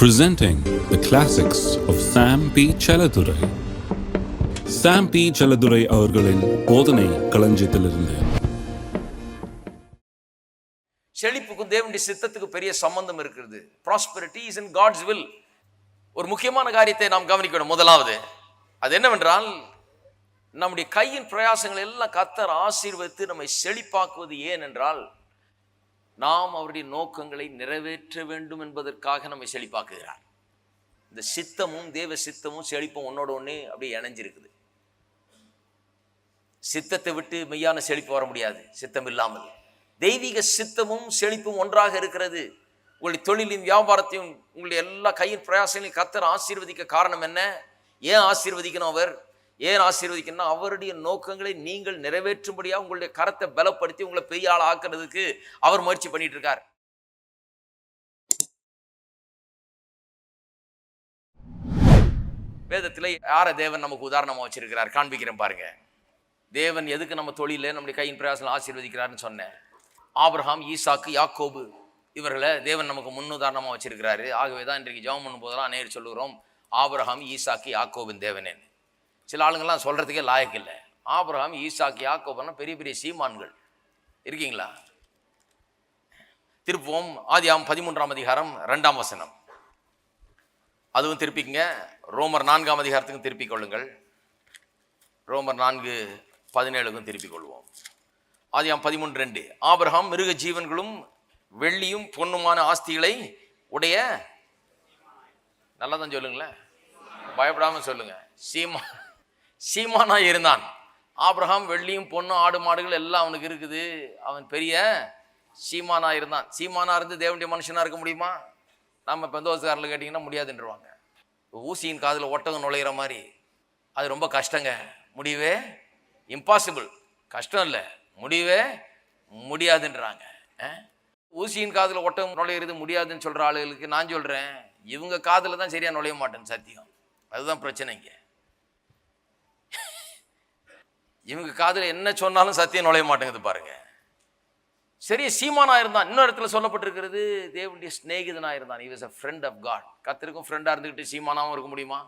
Presenting the classics of Sam P. Chaladurai. Sam P. Chaladurai அவர்களின் போதனை களஞ்சியத்திலிருந்து. செழிப்புக்கும் தேவனுடைய சித்தத்துக்கு பெரிய சம்பந்தம் இருக்கிறது. Prosperity is in God's will. ஒரு முக்கியமான காரியத்தை நாம் கவனிக்கணும். முதலாவது அது என்னவென்றால், நம்முடைய கையின் பிரயாசங்கள் எல்லாம் கர்த்தர் ஆசீர்வதித்து நம்மை செழிப்பாக்குவது ஏன் என்றால், நாம் அவருடைய நோக்கங்களை நிறைவேற்ற வேண்டும் என்பதற்காக நம்மை செழிப்பாக்குகிறார். இந்த சித்தமும் தேவ சித்தமும் செழிப்பும் ஒன்னோட ஒன்று அப்படியே இணைஞ்சிருக்குது. சித்தத்தை விட்டு மெய்யான செழிப்பு வர முடியாது, சித்தம் இல்லாமல். தெய்வீக சித்தமும் செழிப்பும் ஒன்றாக இருக்கிறது. உங்களுடைய தொழிலையும் வியாபாரத்தையும் உங்களுடைய எல்லா கையின் பிரயாசங்களையும் கர்த்தர் ஆசீர்வதிக்க காரணம் என்ன? ஏன் ஆசீர்வதிக்கணும்? அவர் ஏன் ஆசீர்வதிக்கணும்? அவருடைய நோக்கங்களை நீங்கள் நிறைவேற்றும்படியாக உங்களுடைய கரத்தை பலப்படுத்தி உங்களை பெரிய ஆள் ஆக்குறதுக்கு அவர் முயற்சி பண்ணிட்டு இருக்கார். வேதத்தில் யார தேவன் நமக்கு உதாரணமா வச்சிருக்கிறார் காண்பிக்கிறேன் பாருங்க. தேவன் எதுக்கு நம்ம தொழில நம்முடைய கையின் பிரயாசம் ஆசீர்வதிக்கிறாருன்னு சொன்னேன். ஆபிரகாம், ஈசாக்கு, யாக்கோபு இவர்களை தேவன் நமக்கு முன்னுதாரணமா வச்சிருக்கிறாரு. ஆகவேதான் இன்றைக்கு ஜெபம் பண்ணும் போதெல்லாம் நேர் சொல்லுகிறோம், ஆபிரகாம், ஈசாக்கு, யாக்கோபின் தேவனேன்னு. சில ஆளுங்கள்லாம் சொல்கிறதுக்கே லாயக்கு இல்லை. ஆபிரகாம், ஈசாக்கு, யாக்கோபுனா பெரிய பெரிய சீமான்கள். இருக்கீங்களா? திருப்போம் ஆதியாகமம் 13ஆம் அதிகாரம் 2ஆம் வசனம். அதுவும் திருப்பிக்குங்க. ரோமர் 4ஆம் அதிகாரத்துக்கும் திருப்பிக் கொள்ளுங்கள். ரோமர் 4:17க்கும் திருப்பிக் கொள்வோம். ஆதியாகமம் 13:2. ஆபிரகாம் மிருக ஜீவன்களும் வெள்ளியும் பொன்னுமான ஆஸ்திகளை உடைய, நல்லா தான் சொல்லுங்களேன், பயப்படாம சொல்லுங்க, சீமானா இருந்தான். ஆபிரகாம் வெள்ளியும் பொண்ணும் ஆடு மாடுகள் எல்லாம் அவனுக்கு இருக்குது. அவன் பெரிய சீமானா இருந்தான். சீமானா இருந்து தேவனுடைய மனுஷனா இருக்க முடியுமா? நம்ம பெந்தோஸ்காரில் கேட்டிங்கன்னா முடியாதுன்றவாங்க. ஊசியின் காதில் ஒட்டகம் நுழையிற மாதிரி அது ரொம்ப கஷ்டங்க. முடியவே இம்பாசிபிள். கஷ்டம் இல்லை, முடியவே முடியாதுன்றாங்க. ஊசியின் காதில் ஒட்டகம் நுழையிறது முடியாதுன்னு சொல்கிற ஆளுகளுக்கு நான் சொல்கிறேன், இவங்க காதில் தான் சரியாக நுழைய மாட்டேன்னு சத்தியம். அதுதான் பிரச்சனைங்க. இவங்க காதில் என்ன சொன்னாலும் சத்தியம் நுழைய மாட்டேங்குது பாருங்க. சரி, சீமானா இருந்தான். இன்னொரு இடத்துல சொல்லப்பட்டிருக்கிறது, தேவனுடைய சிநேகிதனா இருந்தான். he was a friend of God. கர்த்தருக்கும் ஃப்ரெண்டா இருந்துக்கிட்டு சீமானாவும் இருக்க முடியுமா?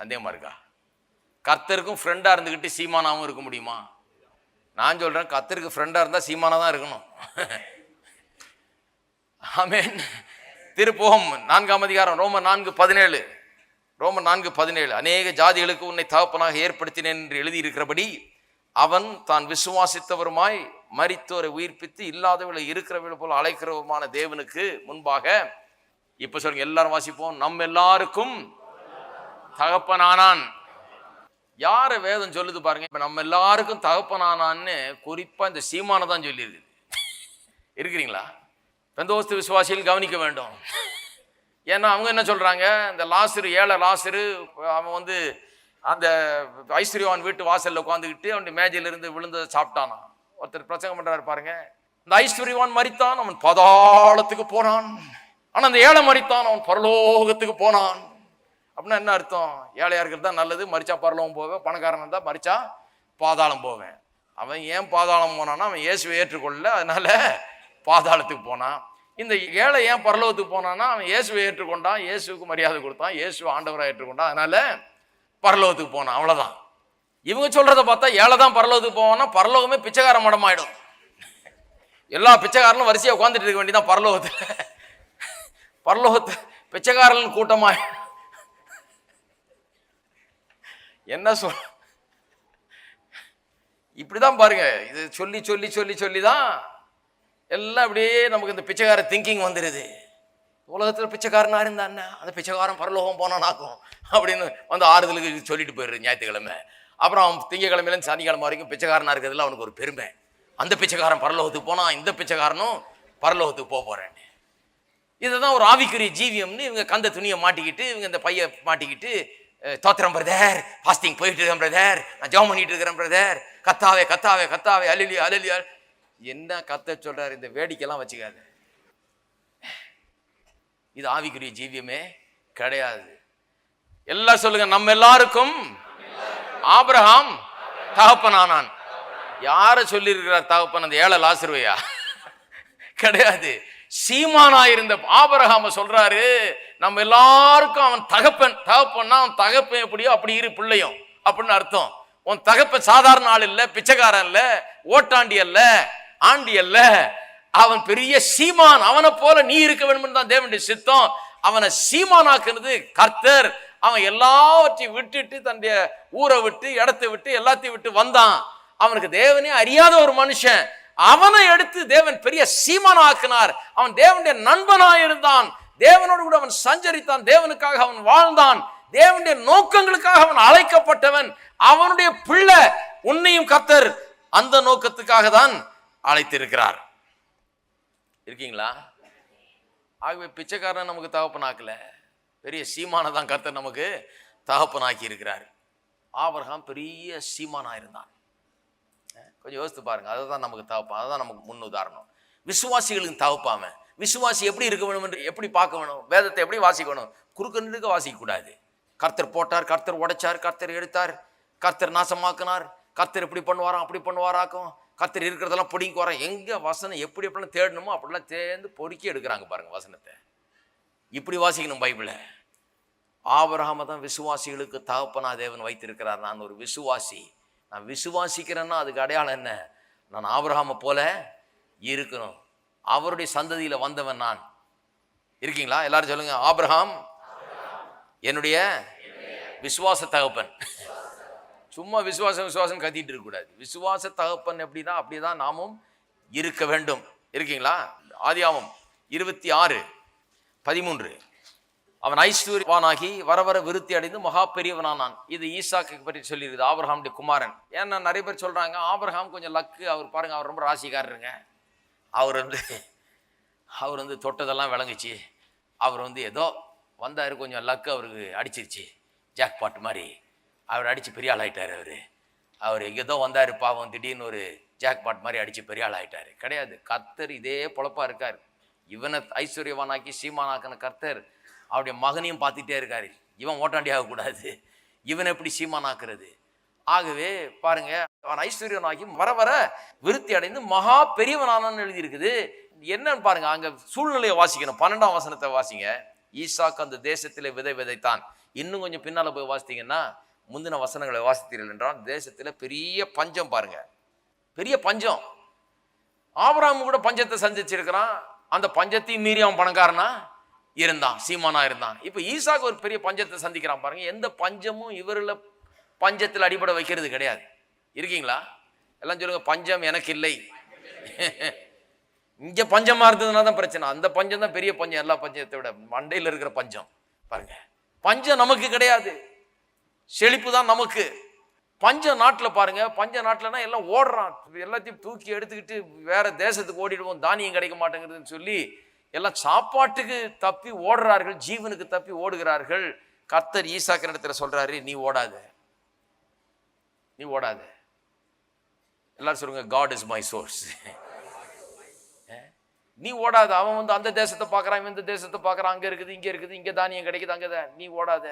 சந்தேகமா இருக்கா? கர்த்தருக்கும் ஃப்ரெண்டா இருந்துக்கிட்டு சீமானாவும் இருக்க முடியுமா? நான் சொல்றேன், கர்த்தருக்கு ஃப்ரெண்டா இருந்தா சீமானா தான் இருக்கணும். ஆமென். திருப்போம் 4ஆம் அதிகாரம் ரோமர் 4:17. ரோமர் 4:17. அநேக ஜாதிகளுக்கு உன்னை தகப்பனாக ஏற்படுத்தினேன் என்று எழுதியிருக்கிறபடி அவன் தான் விசுவாசித்தவருமாய் மரித்தோரை உயிர்ப்பித்து இல்லாதவர்களை இருக்கிறவர்களை போல அழைக்கிறவருமான தேவனுக்கு முன்பாக, இப்ப சொல்லுங்க, எல்லாரும் வாசிப்போம், நம்ம எல்லாருக்கும் தகப்பனானான். யார வேதம் சொல்லுது பாருங்க. இப்ப நம்ம எல்லாருக்கும் தகப்பனானான்னு குறிப்பா இந்த சீமானை தான் சொல்லியிருக்கு. இருக்கிறீங்களா? பெந்தோஸ்து விசுவாசிகள் கவனிக்க வேண்டும். ஏன்னா அவங்க என்ன சொல்றாங்க, இந்த லாசரு, ஏழை லாசரு, அவன் அந்த ஐஸ்வர்யவான் வீட்டு வாசல்ல உட்காந்துக்கிட்டு அவனுடைய மேஜையிலிருந்து விழுந்ததை சாப்பிட்டானா. ஒருத்தர் பிரசங்கம் பண்றாரு பாருங்க, இந்த ஐஸ்வர்யவான் மரித்தான், அவன் பாதாளத்துக்கு போனான். ஆனா அந்த ஏழை மரித்தான், அவன் பரலோகத்துக்கு போனான். அப்படின்னா என்ன அர்த்தம்? ஏழையா இருக்கிறது தான் நல்லது, மரிச்சா பரலோகம் போவேன். பணக்காரன் இருந்தா மரிச்சா பாதாளம் போவேன். அவன் ஏன் பாதாளம் போனான்னா, அவன் இயேசுவை ஏற்றுக்கொள்ள, அதனால பாதாளத்துக்கு போனான். இந்த ஏழை ஏன் பரலோகத்துக்கு போனான்னா, அவன் இயேசுவை ஏற்றுக்கொண்டான், இயேசுக்கு மரியாதை கொடுத்தான், இயேசுவை ஆண்டவராக ஏற்றுக்கொண்டான், அதனால பரலோகத்துக்கு போனான். அவ்வளவுதான். இவங்க சொல்றதை பார்த்தா ஏழை தான் பரலோகத்துக்கு போவான்னா பரலோகமே பிச்சைக்கார மடம் ஆயிடும். எல்லா பிச்சைக்காரனும் வரிசையா உட்காந்துட்டு இருக்க வேண்டியதான் பரலோகத்துல. பரலோகத்து பிச்சைக்காரன் கூட்டமா என்ன சொல், இப்படிதான் பாருங்க. இது சொல்லி சொல்லி சொல்லி சொல்லிதான் எல்லாம் அப்படியே நமக்கு இந்த பிச்சைக்கார திங்கிங் வந்துடுது. உலகத்தில் பிச்சைக்காரனா இருந்தான்னா அந்த பிச்சைக்காரன் பரலோகம் போனானாக்கும் அப்படின்னு ஆறுதலுக்கு சொல்லிட்டு போயிடுறது ஞாயிற்றுக்கிழமை. அப்புறம் அவன் திங்கக்கிழமையிலேருந்து சனிக்கிழமை வரைக்கும் பிச்சைக்காரனா இருக்கிறதுல அவனுக்கு ஒரு பெருமை. அந்த பிச்சைக்காரன் பரலோகத்துக்கு போனா, இந்த பிச்சைக்காரனும் பரலோகத்துக்கு போறேன்னு. இதுதான் ஒரு ஆவிக்குரிய ஜீவியம்னு இவங்க கந்த துணியை மாட்டிக்கிட்டு, இவங்க இந்த பைய மாட்டிக்கிட்டு, தோத்திரம் பிரதர், ஃபாஸ்டிங் போயிட்டு இருக்கேன் பிரதர், நான் ஜெபம் பண்ணிட்டு இருக்கிறேன் பிரதர், கத்தாவே கத்தாவே கத்தாவே அலலியா அலலியா. என்ன கத்த சொல்றாரு? இந்த வேடிக்கைலாம் வச்சுக்காது. இது ஆவிக்குரிய ஜீவியமே கிடையாது. எல்லாம் சொல்லுங்க, நம்ம எல்லாருக்கும் ஆபிரகாம் தகப்பனானான். யார சொல்லி இருக்கிறார் தகப்பன்? அந்த ஏழை லாசருவையா? கிடையாது. சீமானாயிருந்த ஆபிரகாம சொல்றாரு, நம்ம எல்லாருக்கும் அவன் தகப்பன்னா அவன் தகப்பன் எப்படியோ அப்படி இரு பிள்ளையும் அப்படின்னு அர்த்தம். உன் தகப்பன் சாதாரண ஆள் இல்ல, பிச்சைக்காரன் இல்ல, ஓட்டாண்டி அல்ல, ஆண்டி அல்ல, அவன் பெரிய சீமான். அவனை போல நீ இருக்க வேண்டும் தான் தேவனுடைய சித்தம். அவனை சீமானாக்குனது கர்த்தர். அவன் எல்லாவற்றையும் விட்டுட்டு தன்னுடைய ஊரை விட்டு இடத்தை விட்டு எல்லாத்தையும் விட்டு வந்தான். அவனுக்கு தேவனே அறியாத ஒரு மனுஷன், அவனை எடுத்து தேவன் பெரிய சீமானாக்கினார். அவன் தேவனுடைய நண்பனாயிருந்தான், தேவனோடு கூட அவன் சஞ்சரித்தான், தேவனுக்காக அவன் வாழ்ந்தான், தேவனுடைய நோக்கங்களுக்காக அவன் அழைக்கப்பட்டவன். அவனுடைய பிள்ளை. உன்னையும் கர்த்தர் அந்த நோக்கத்துக்காக தான் அழைத்திருக்கிறார். இருக்கீங்களா? ஆகவே பிச்சைக்காரன் நமக்கு தகப்பனாக்கல, பெரிய சீமானை தான் கர்த்தர் நமக்கு தகப்பனாக்கி இருக்கிறார். ஆபிரகாம் பெரிய சீமானா இருந்தான். கொஞ்சம் யோசித்து பாருங்க. அதுதான் நமக்கு தகப்பான், அதுதான் நமக்கு முன் உதாரணம். விசுவாசிகளுக்கு தகப்பாம விசுவாசி எப்படி இருக்க வேணும் என்று எப்படி பார்க்க வேணும், வேதத்தை எப்படி வாசிக்கணும், குறுக்க வாசிக்க கூடாது. கர்த்தர் போட்டார், கர்த்தர் உடைச்சார், கர்த்தர் எடுத்தார், கர்த்தர் நாசமாக்கினார், கர்த்தர் இப்படி பண்ணுவாராம் அப்படி பண்ணுவாராக்கும், கர்த்தர் இருக்கிறதெல்லாம் பொடிக்கு வர எங்க வசனம் எப்படி எப்படிலாம் தேடணுமோ அப்படிலாம் தேர்ந்து பொறுக்கி எடுக்கிறாங்க பாருங்க வசனத்தை. இப்படி வாசிக்கணும் பைபிளை. ஆபிரகாமை தான் விசுவாசிகளுக்கு தகப்பனா தேவன் வைத்திருக்கிறார். நான் ஒரு விசுவாசி, நான் விசுவாசிக்கிறேன்னா அதுக்கு அடையாளம் என்ன? நான் ஆபிரகாமை போல இருக்கணும். அவருடைய சந்ததியில வந்தவன் நான். இருக்கீங்களா? எல்லாரும் சொல்லுங்க, ஆபிரகாம் என்னுடைய விசுவாச தகப்பன். சும்மா விசுவாசம் கத்திட்டு இருக்க கூடாது. விசுவாச தகப்பன் எப்படின்னா அப்படிதான் நாமும் இருக்க வேண்டும். இருக்கீங்களா? ஆதியாகமம் 26:13. அவன் ஐஸ்வர்யவானாகி வர வர விருத்தி அடைந்து மகா பெரியவனானான். இது ஈசாக்கு பற்றி சொல்லியிருக்குது, ஆபிரகாமுடைய குமாரன். ஏன்னா நிறைய பேர் சொல்றாங்க ஆபிரகாம் கொஞ்சம் லக்கு, அவர் பாருங்க அவர் ரொம்ப ராசிக்காரருங்க, அவர் வந்து தொட்டதெல்லாம் விளங்குச்சு, அவர் ஏதோ வந்தார், கொஞ்சம் லக்கு அவருக்கு அடிச்சிருச்சு, ஜாக்பாட் மாதிரி அவர் அடித்து பெரிய ஆள் ஆகிட்டார். அவர் எங்கேதோ வந்தார் பாவம், திடீர்னு ஒரு ஜாக்பாட் மாதிரி அடித்து பெரிய ஆள் ஆகிட்டார். கிடையாது, கர்த்தர் இதே பொழப்பா இருக்கார். இவனை ஐஸ்வர்யவானாக்கி சீமானாக்கின கர்த்தர் அவருடைய மகனையும் பார்த்துட்டே இருக்காரு. இவன் ஓட்டாண்டி ஆகக்கூடாது, இவன் எப்படி சீமானாக்குறது? ஆகவே பாருங்க, அவன் ஐஸ்வர்யனாகி வர வர விருத்தி அடைந்து மகா பெரியவனானு எழுதியிருக்குது. என்னன்னு பாருங்க, அங்க சூழ்நிலையை வாசிக்கணும். 12ஆம் வசனத்தை வாசிங்க. ஈசாக்கு அந்த தேசத்திலே விதைத்தான். இன்னும் கொஞ்சம் பின்னால போய் வாசித்தீங்கன்னா, முந்தின வசனங்களை வாசித்தீர்கள் என்றால் தேசத்துல பெரிய பஞ்சம் பாருங்க, பெரிய பஞ்சம். ஆபிரகாம் கூட பஞ்சத்தை சந்திச்சிருக்கிறான். அந்த பஞ்சத்தையும் மீறி அவன் பணக்காரனா இருந்தான், சீமானா இருந்தான். இப்ப ஈசாக்கு ஒரு பெரிய பஞ்சத்தை சந்திக்கிறான் பாருங்க. எந்த பஞ்சமும் இவரில் பஞ்சத்தில் அடிபட வைக்கிறது கிடையாது. இருக்கீங்களா? எல்லாம் சொல்லுங்க, பஞ்சம் எனக்கு இல்லை. இங்க பஞ்சமா இருந்ததுன்னா தான் பிரச்சனை. அந்த பஞ்சம் தான் பெரிய பஞ்சம், எல்லா பஞ்சத்தை விட மண்டையில் இருக்கிற பஞ்சம் பாருங்க. பஞ்சம் நமக்கு கிடையாது, செழிப்பு தான் நமக்கு. பஞ்ச நாட்டில் பாருங்க, பஞ்ச நாட்டில்னா எல்லாம் ஓடுறான், எல்லாத்தையும் தூக்கி எடுத்துக்கிட்டு வேற தேசத்துக்கு ஓடிடுவோம், தானியம் கிடைக்க மாட்டேங்குதுன்னு சொல்லி எல்லாம் சாப்பாட்டுக்கு தப்பி ஓடுறார்கள், ஜீவனுக்கு தப்பி ஓடுகிறார்கள். கர்த்தர் ஈசாக்கு இடத்துல சொல்றாரு, நீ ஓடாத, நீ ஓடாத. எல்லாரும் சொல்லுங்க, காட் இஸ் மை சோர்ஸ். நீ ஓடாத. அவன் அந்த தேசத்தை பார்க்கறான், இந்த தேசத்தை பார்க்கறான், அங்க இருக்குது இங்க இருக்குது, இங்க தானியம் கிடைக்குது அங்கதான். நீ ஓடாத,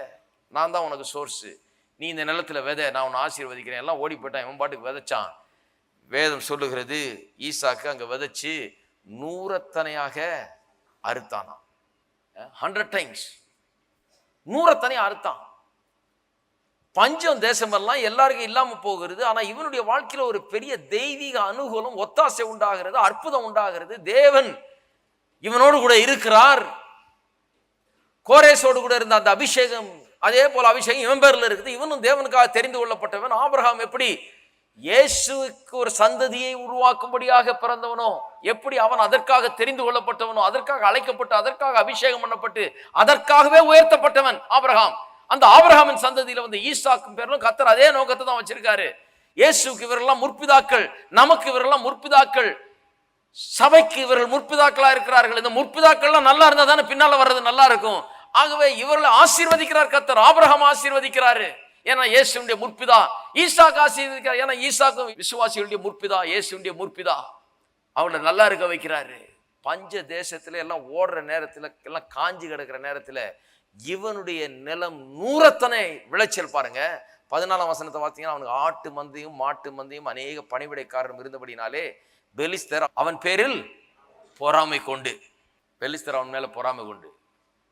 நான் தான் உனக்கு சோர்ஸ். நீ இந்த நிலத்துல விதை, நான் உன்னை ஆசீர்வதிக்கிறேன். எல்லாம் ஓடி போயிட்டான், இவன் பாட்டுக்கு விதைச்சான். வேதம் சொல்லுகிறது, ஈசாக்கு அங்க விதைச்சு 100 தனையாக அறுத்தானா. 100 times 100 தனையா அறுத்தான். பஞ்சம் தேசமெல்லாம் எல்லாருக்கும் இல்லாம போகிறது. ஆனா இவனுடைய வாழ்க்கையில ஒரு பெரிய தெய்வீக அனுகூலம், ஒத்தாசை உண்டாகிறது, அற்புதம் உண்டாகிறது. தேவன் இவனோடு கூட இருக்கிறார். கோரேசோடு கூட இருந்த அந்த அபிஷேகம், அதே போல அபிஷேகம் இவன் பேர்ல இருக்குது. இவனும் தேவனுக்காக தெரிந்து கொள்ளப்பட்டவன். ஆபிரகாம் எப்படி இயேசுவுக்கு ஒரு சந்ததியை உருவாக்கும்படியாக பிறந்தவனோ, எப்படி அவன் அதற்காக தெரிந்து கொள்ளப்பட்டவனோ, அதற்காக அழைக்கப்பட்டு, அதற்காக அபிஷேகம் பண்ணப்பட்டு, அதற்காகவே உயர்த்தப்பட்டவன் ஆபிரகாம். அந்த ஆபிரகாமின் சந்ததியில வந்து ஈசாக்கும் பேர்லும் கர்த்தர் அதே நோக்கத்தை தான் வச்சிருக்காரு. இயேசுக்கு இவரெல்லாம் முற்பிதாக்கள், நமக்கு இவரெல்லாம் முற்பிதாக்கள், சபைக்கு இவர்கள் முற்பிதாக்களா இருக்கிறார்கள். இந்த முற்பிதாக்கள்லாம் நல்லா இருந்தா தானே பின்னால வர்றது நல்லா இருக்கும். ஆகவே இவர்களை ஆசீர்வதிக்கிறார் கர்த்தர். ஆபிரகாம் ஆசீர்வதிக்கிறாரு, ஏன்னா இயேசுடைய முற்பிதா. ஈசாக்கு ஆசீர்வதிக்கிறார், ஏன்னா ஈசாக்கும் விசுவாசிகளுடைய முற்பிதா, இயேசுடைய முற்பிதா. அவங்களை நல்லா இருக்க வைக்கிறாரு. பஞ்ச தேசத்துல எல்லாம் ஓடுற நேரத்துல, எல்லாம் காஞ்சி கிடக்கிற நேரத்துல இவனுடைய நிலம் 100 தனை விளைச்சல் பாருங்க. 14ஆம் வசனத்தை பார்த்தீங்கன்னா, அவனுக்கு ஆட்டு மந்தையும் மாட்டு மந்தையும் அநேக பணிவிடைக்காரரும் இருந்தபடினாலே பெலிஸ்தர் அவன் பேரில் பொறாமை கொண்டு. பெலிஸ்தர் அவன் மேலே பொறாமை கொண்டு,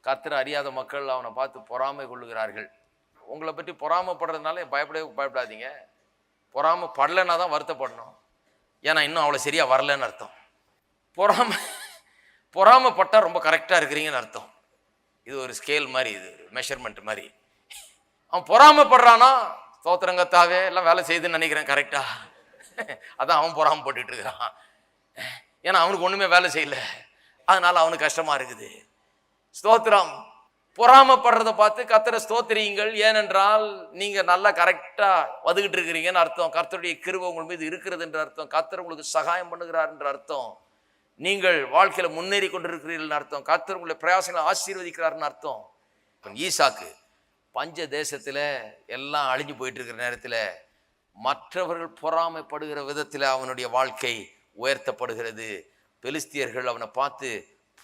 கர்த்தரை அறியாத மக்கள் அவனை பார்த்து பொறாமை கொள்ளுகிறார்கள். உங்களை பற்றி பொறாமைப்படுறதுனால பயப்படாதீங்க. பொறாமைப்படலைன்னா தான் வருத்தப்படணும். ஏன்னா இன்னும் அவ்வளோ சரியாக வரலன்னு அர்த்தம். பொறாமைப்பட்டால் ரொம்ப கரெக்டாக இருக்கிறீங்கன்னு அர்த்தம். இது ஒரு ஸ்கேல் மாதிரி, இது ஒரு மெஷர்மெண்ட் மாதிரி. அவன் பொறாமைப்படுறானா, ஸ்தோத்திரங்கத்தாவே எல்லாம் வேலை செய்யுதுன்னு நினைக்கிறேன் கரெக்டா. அதான் அவன் பொறாமைப்பட்டுட்டு இருக்கிறான். ஏன்னா அவனுக்கு ஒன்றுமே வேலை செய்யல, அதனால அவனுக்கு கஷ்டமா இருக்குது. ஸ்தோத்திரம். பொறாமைப்படுறத பார்த்து கர்த்தரை ஸ்தோத்திரியுங்கள், ஏனென்றால் நீங்க நல்லா கரெக்டா வந்துகிட்டு இருக்கிறீங்கன்னு அர்த்தம். கர்த்தருடைய கிருபை உங்கள் மீது இருக்கிறது என்ற அர்த்தம். கர்த்தர் உங்களுக்கு சகாயம் பண்ணுகிறார் என்ற அர்த்தம். நீங்கள் வாழ்க்கையில முன்னேறி கொண்டிருக்கிறீர்கள் அர்த்தம். கர்த்தர் உங்களை பிரயாசங்களை ஆசீர்வதிக்கிறார்னு அர்த்தம். ஈசாக்கு பஞ்ச தேசத்துல எல்லாம் அழிஞ்சு போயிட்டு இருக்கிற நேரத்துல மற்றவர்கள் பொறாமைப்படுகிற விதத்துல அவனுடைய வாழ்க்கை உயர்த்தப்படுகிறது. பெலிஸ்தியர்கள் அவனை பார்த்து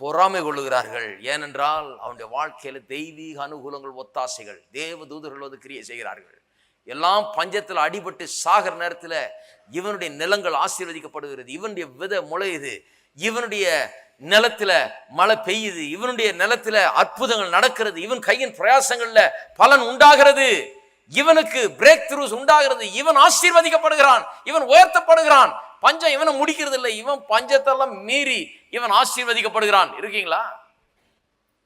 பொறாமை கொள்ளுகிறார்கள். ஏனென்றால் அவனுடைய வாழ்க்கையில தெய்வீக அனுகூலங்கள், ஒத்தாசைகள், தேவ தூதர்கள் வந்து கிரியை செய்கிறார்கள். எல்லாம் பஞ்சத்தில் அடிபட்டு சாகிற நேரத்துல இவனுடைய நிலங்கள் ஆசீர்வதிக்கப்படுகிறது. இவனுடைய விதை முளையுது, இவனுடைய நிலத்துல மழை பெய்யுது, இவனுடைய நிலத்துல அற்புதங்கள் நடக்கிறது, இவன் கையின் பிரயாசங்கள்ல பலன் உண்டாகிறது, இவனுக்கு பிரேக் த்ரூஸ் உண்டாகிறது, இவன் ஆசீர்வதிக்கப்படுகிறான், இவன் உயர்த்தப்படுகிறான். பஞ்சம் இவனை முடிக்கிறது இல்லை, இவன் பஞ்சத்தெல்லாம் மீறி இவன் ஆசீர்வதிக்கப்படுகிறான். இருக்கீங்களா?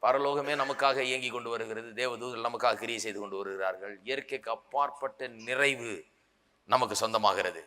பரலோகமே நமக்காக இயங்கி கொண்டு வருகிறது. தேவதூதர்கள் நமக்காக கிரியை செய்து கொண்டு வருகிறார்கள். இயற்கைக்கு அப்பாற்பட்ட நிறைவு நமக்கு சொந்தமாகிறது.